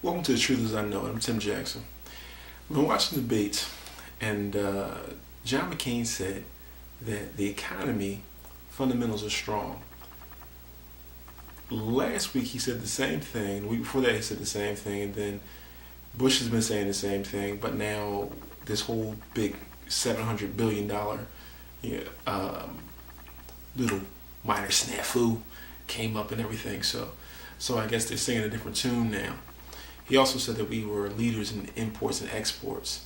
Welcome to The Truth As I Know It. I'm Tim Jackson. I've been watching debates, and John McCain said that the economy fundamentals are strong. Last week he said the same thing. The week before that he said the same thing, and then Bush has been saying the same thing. But now this whole big $700 billion little minor snafu came up and everything. So I guess they're singing a different tune now. He also said that we were leaders in imports and exports.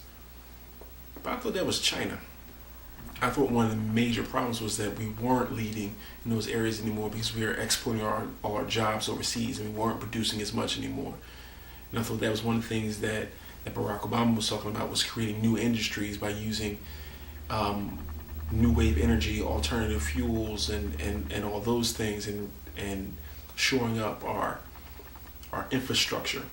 But I thought that was China. I thought one of the major problems was that we weren't leading in those areas anymore because we were exporting all our jobs overseas and we weren't producing as much anymore. And I thought that was one of the things that Barack Obama was talking about, was creating new industries by using new wave energy, alternative fuels, and all those things, and shoring up our infrastructure.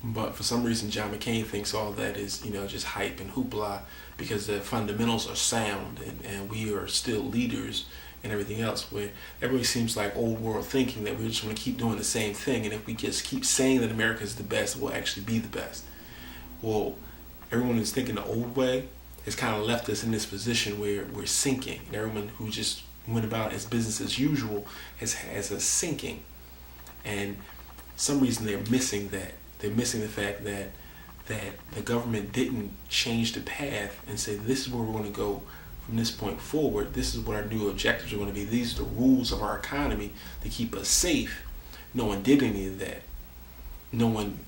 But for some reason, John McCain thinks all that is, just hype and hoopla because the fundamentals are sound and we are still leaders and everything else. Where everybody seems like old world thinking that we just want to keep doing the same thing, and if we just keep saying that America is the best, we'll actually be the best. Well, everyone who's thinking the old way has kind of left us in this position where we're sinking, and everyone who just went about as business as usual has us sinking. And some reason they're missing that. They're missing the fact that the government didn't change the path and say, this is where we're going to go from this point forward. This is what our new objectives are going to be. These are the rules of our economy to keep us safe. No one did any of that. No one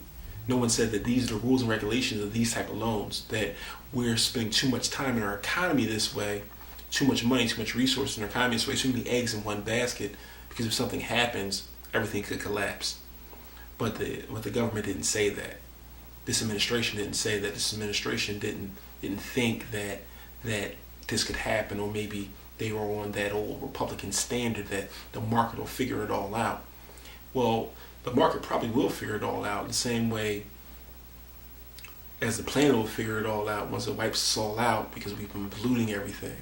said that these are the rules and regulations of these type of loans, that we're spending too much time in our economy this way, too much money, too much resources in our economy this way, too many eggs in one basket, because if something happens, everything could collapse. But the government didn't say that. This administration didn't say that. This administration didn't think that this could happen, or maybe they were on that old Republican standard that the market will figure it all out. Well, the market probably will figure it all out the same way as the planet will figure it all out once it wipes us all out, because we've been polluting everything.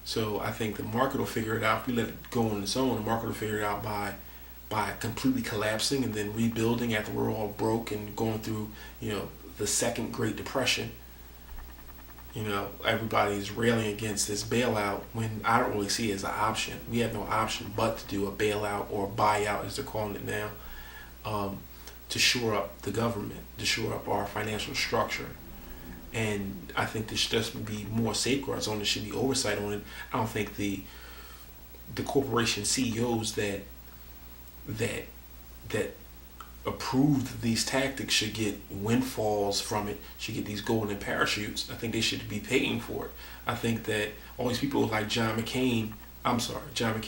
So I think the market will figure it out. If we let it go on its own, the market will figure it out by completely collapsing and then rebuilding after we're all broke and going through, the second Great Depression. Everybody's railing against this bailout when I don't really see it as an option. We have no option but to do a bailout or buyout, as they're calling it now, to shore up the government, to shore up our financial structure. And I think there should just be more safeguards on it. There should be oversight on it. I don't think the corporation CEOs that approved these tactics should get windfalls from it, should get these golden parachutes. I think they should be paying for it. I think that all these people like John McCain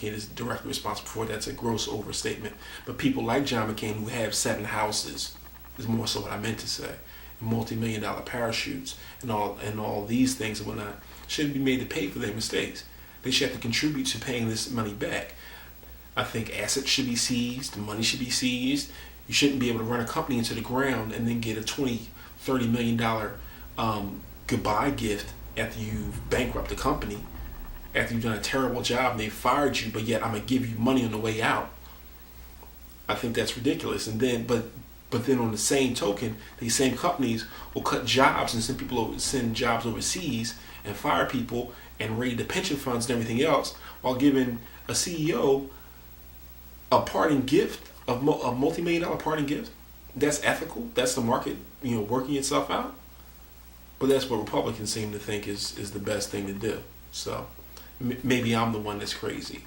is directly responsible for it. That's a gross overstatement. But people like John McCain who have 7 houses, is more so what I meant to say, and multi-million-dollar parachutes and all these things and whatnot, shouldn't be made to pay for their mistakes. They should have to contribute to paying this money back. I think assets should be seized, money should be seized. You shouldn't be able to run a company into the ground and then get a $20-30 million goodbye gift after you've bankrupted the company, after you've done a terrible job and they fired you, but yet I'm going to give you money on the way out. I think that's ridiculous. And then, but then on the same token, these same companies will cut jobs and send jobs overseas and fire people and raid the pension funds and everything else, while giving a CEO a parting gift, a multi-million-dollar parting gift. That's ethical. That's the market, working itself out. But that's what Republicans seem to think is the best thing to do. So maybe I'm the one that's crazy.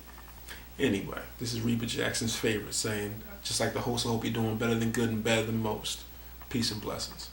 Anyway, this is Reba Jackson's favorite saying, just like the host, I hope you're doing better than good and better than most. Peace and blessings.